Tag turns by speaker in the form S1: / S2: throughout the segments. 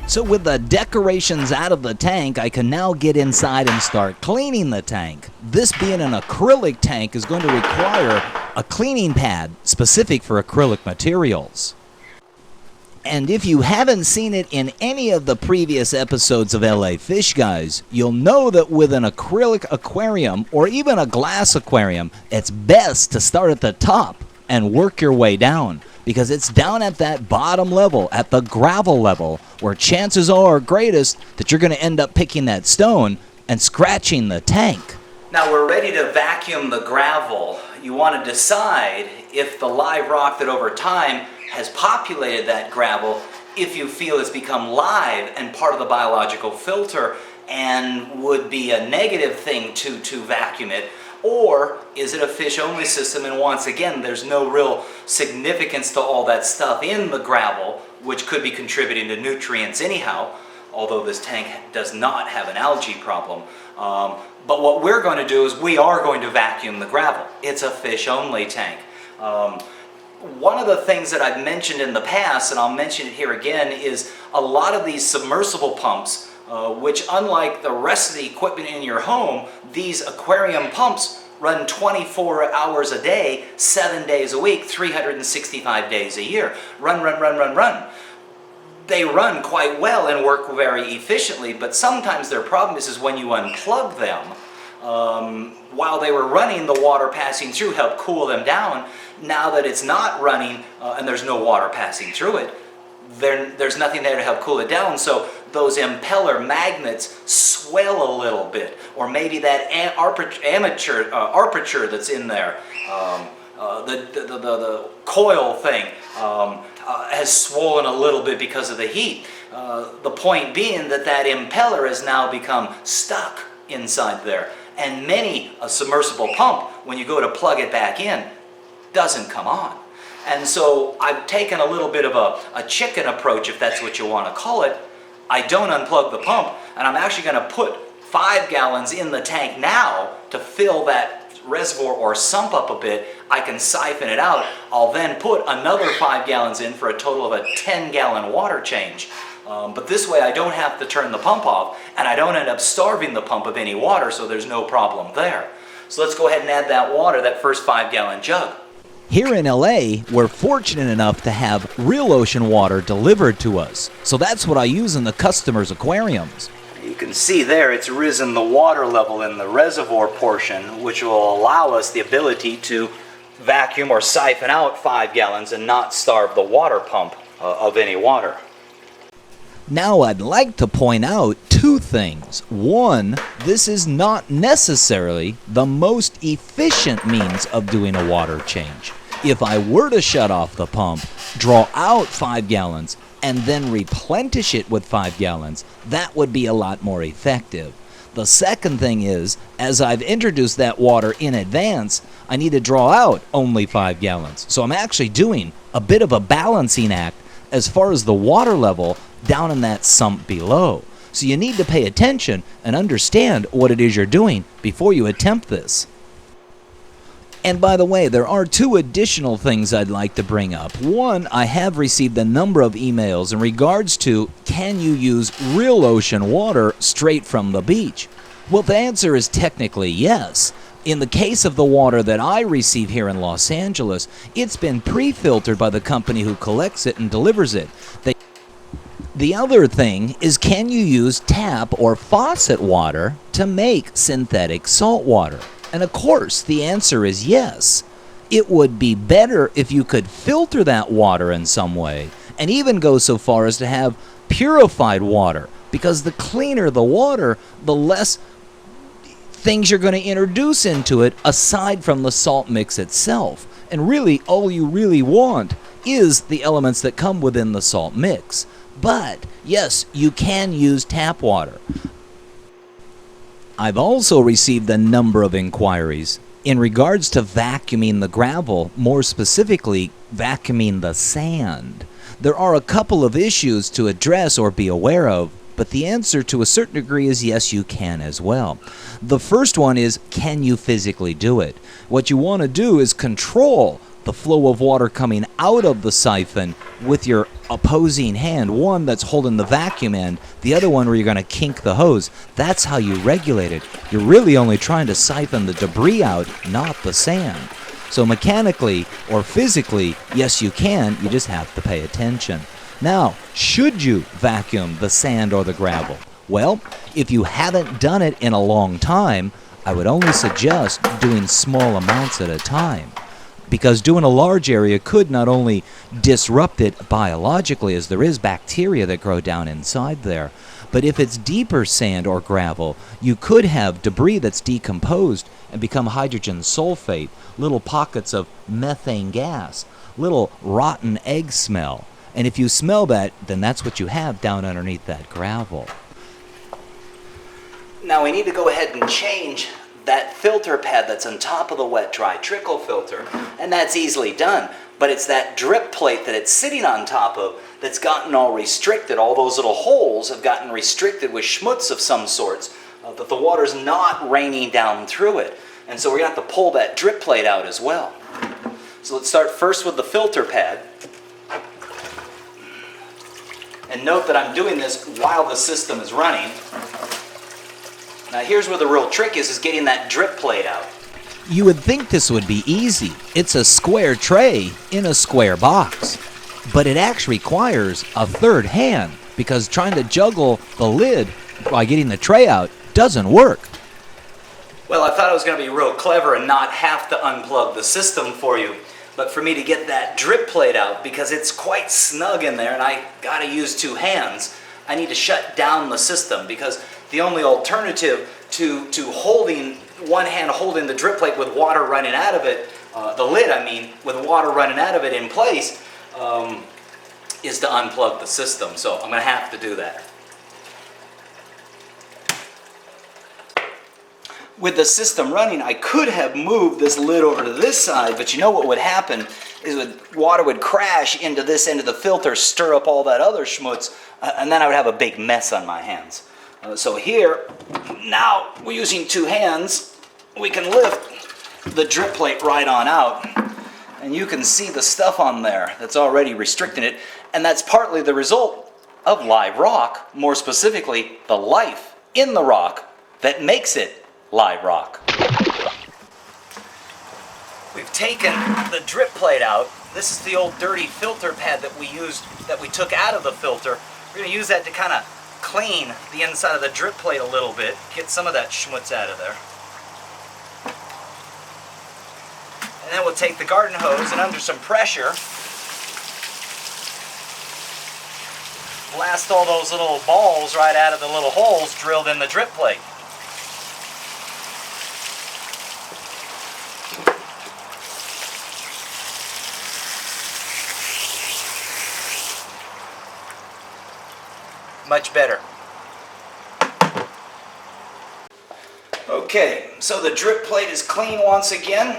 S1: So with the decorations out of the tank, I can now get inside and start cleaning the tank. This being an acrylic tank is going to require a cleaning pad specific for acrylic materials. And if you haven't seen it in any of the previous episodes of LA Fishguys, you'll know that with an acrylic aquarium or even a glass aquarium, it's best to start at the top and work your way down, because it's down at that bottom level, at the gravel level, where chances are greatest that you're going to end up picking that stone and scratching the tank.
S2: Now we're ready to vacuum the gravel. You want to decide if the live rock that over time has populated that gravel, if you feel it's become live and part of the biological filter and would be a negative thing to vacuum it, or is it a fish-only system, and once again there's no real significance to all that stuff in the gravel, which could be contributing to nutrients anyhow, although this tank does not have an algae problem. But what we're going to do is we are going to vacuum the gravel. It's a fish-only tank. One of the things that I've mentioned in the past, and I'll mention it here again, is a lot of these submersible pumps, which unlike the rest of the equipment in your home, these aquarium pumps run 24 hours a day, 7 days a week, 365 days a year. Run, run, run, run, run. They run quite well and work very efficiently, but sometimes their problem is when you unplug them, while they were running, the water passing through helped cool them down. Now that it's not running and there's no water passing through it, there's nothing there to help cool it down, so those impeller magnets swell a little bit, or maybe that armature that's in there, the coil thing has swollen a little bit because of the heat. The point being that impeller has now become stuck inside there, and many a submersible pump, when you go to plug it back in, doesn't come on. And so I've taken a little bit of a chicken approach, if that's what you want to call it. I don't unplug the pump, and I'm actually going to put 5 gallons in the tank now to fill that reservoir or sump up a bit. I can siphon it out. I'll then put another 5 gallons in for a total of a 10-gallon water change. But this way I don't have to turn the pump off, and I don't end up starving the pump of any water, so there's no problem there. So let's go ahead and add that water, that first 5-gallon jug.
S1: Here in LA, we're fortunate enough to have real ocean water delivered to us. So that's what I use in the customers' aquariums.
S2: You can see there it's risen the water level in the reservoir portion, which will allow us the ability to vacuum or siphon out 5 gallons and not starve the water pump of any water.
S1: Now I'd like to point out 2 things. One, this is not necessarily the most efficient means of doing a water change. If I were to shut off the pump, draw out 5 gallons, and then replenish it with 5 gallons, that would be a lot more effective. The second thing is, as I've introduced that water in advance, I need to draw out only 5 gallons. So I'm actually doing a bit of a balancing act as far as the water level down in that sump below. So you need to pay attention and understand what it is you're doing before you attempt this. And by the way, there are 2 additional things I'd like to bring up. One, I have received a number of emails in regards to, can you use real ocean water straight from the beach? Well, the answer is technically yes. In the case of the water that I receive here in Los Angeles, it's been pre-filtered by the company who collects it and delivers it. The other thing is, can you use tap or faucet water to make synthetic salt water? And of course, the answer is yes. It would be better if you could filter that water in some way, and even go so far as to have purified water, because the cleaner the water, the less things you're going to introduce into it aside from the salt mix itself. And really, all you really want is the elements that come within the salt mix. But yes, you can use tap water. I've also received a number of inquiries in regards to vacuuming the gravel, more specifically vacuuming the sand. There are a couple of issues to address or be aware of, but the answer to a certain degree is yes, you can as well. The first one is, can you physically do it? What you want to do is control the the flow of water coming out of the siphon with your opposing hand, one that's holding the vacuum end, the other one where you're going to kink the hose. That's how you regulate it. You're really only trying to siphon the debris out, not the sand. So mechanically or physically, yes, you can. You just have to pay attention. Now, should you vacuum the sand or the gravel? Well, if you haven't done it in a long time, I would only suggest doing small amounts at a time, because doing a large area could not only disrupt it biologically, as there is bacteria that grow down inside there, but if it's deeper sand or gravel, you could have debris that's decomposed and become hydrogen sulfate, little pockets of methane gas, little rotten egg smell. And if you smell that, then that's what you have down underneath that gravel.
S2: Now we need to go ahead and change that filter pad that's on top of the wet-dry trickle filter, and that's easily done. But it's that drip plate that it's sitting on top of that's gotten all restricted. All those little holes have gotten restricted with schmutz of some sorts, that the water's not raining down through it. And so we're going to have to pull that drip plate out as well. So let's start first with the filter pad. And note that I'm doing this while the system is running. Now here's where the real trick is getting that drip plate out.
S1: You would think this would be easy. It's a square tray in a square box. But it actually requires a third hand, because trying to juggle the lid by getting the tray out doesn't work.
S2: Well, I thought I was going to be real clever and not have to unplug the system for you. But for me to get that drip plate out, because it's quite snug in there and I got to use two hands, I need to shut down the system, because the only alternative to holding one hand holding the drip plate with water running out of it, the lid I mean, with water running out of it in place, is to unplug the system. So I'm going to have to do that. With the system running, I could have moved this lid over to this side, but you know what would happen is water would crash into this end of the filter, stir up all that other schmutz, and then I would have a big mess on my hands. So here, now we're using two hands, we can lift the drip plate right on out, and you can see the stuff on there that's already restricting it, and that's partly the result of live rock, more specifically the life in the rock that makes it live rock. We've taken the drip plate out. This is the old dirty filter pad that we took out of the filter. We're going to use that to kind of clean the inside of the drip plate a little bit, get some of that schmutz out of there. And then we'll take the garden hose and under some pressure, blast all those little balls right out of the little holes drilled in the drip plate. Much better. Okay, so the drip plate is clean once again.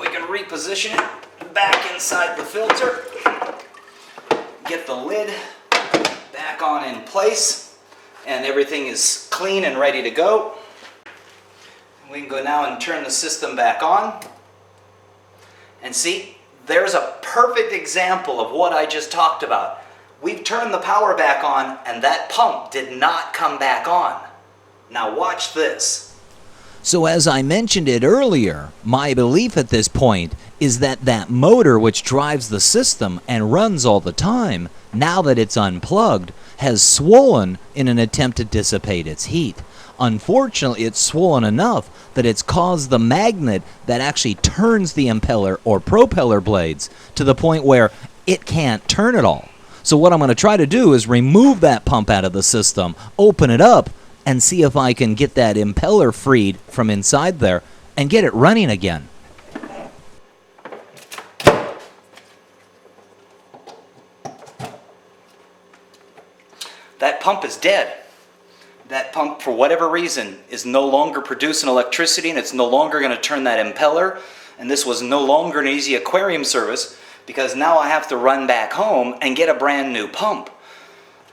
S2: We can reposition it back inside the filter. Get the lid back on in place, and everything is clean and ready to go. We can go now and turn the system back on. And see, there's a perfect example of what I just talked about. We've turned the power back on, and that pump did not come back on. Now watch this.
S1: So as I mentioned it earlier, my belief at this point is that that motor which drives the system and runs all the time, now that it's unplugged, has swollen in an attempt to dissipate its heat. Unfortunately, it's swollen enough that it's caused the magnet that actually turns the impeller or propeller blades to the point where it can't turn at all. So what I'm going to try to do is remove that pump out of the system, open it up, and see if I can get that impeller freed from inside there and get it running again.
S2: That pump is dead. That pump, for whatever reason, is no longer producing electricity, and it's no longer going to turn that impeller. And this was no longer an easy aquarium service, because now I have to run back home and get a brand new pump.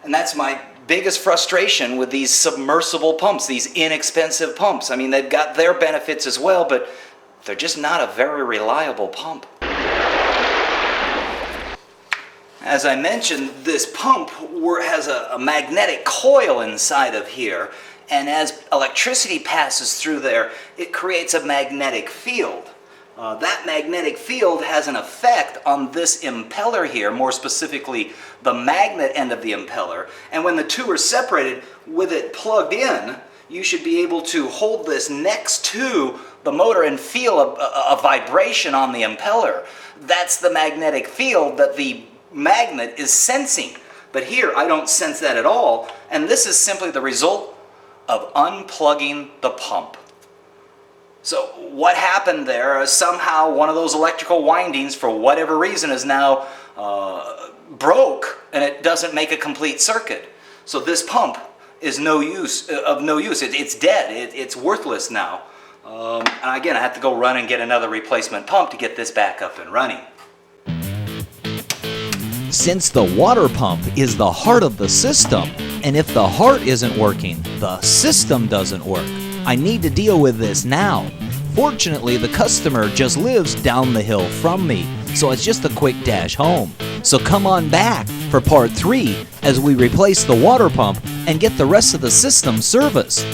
S2: And that's my biggest frustration with these submersible pumps, these inexpensive pumps. I mean, they've got their benefits as well, but they're just not a very reliable pump. As I mentioned, this pump has a magnetic coil inside of here, and as electricity passes through there, it creates a magnetic field. That magnetic field has an effect on this impeller here, more specifically the magnet end of the impeller, and when the two are separated with it plugged in, you should be able to hold this next to the motor and feel a vibration on the impeller. That's the magnetic field that the magnet is sensing. But here I don't sense that at all, and this is simply the result of unplugging the pump. So what happened there is somehow one of those electrical windings, for whatever reason, is now broke, and it doesn't make a complete circuit. So this pump is no use. It's dead. It's worthless now. And again, I have to go run and get another replacement pump to get this back up and running.
S1: Since the water pump is the heart of the system, and if the heart isn't working, the system doesn't work. I need to deal with this now. Fortunately, the customer just lives down the hill from me, so it's just a quick dash home. So come on back for part 3 as we replace the water pump and get the rest of the system serviced.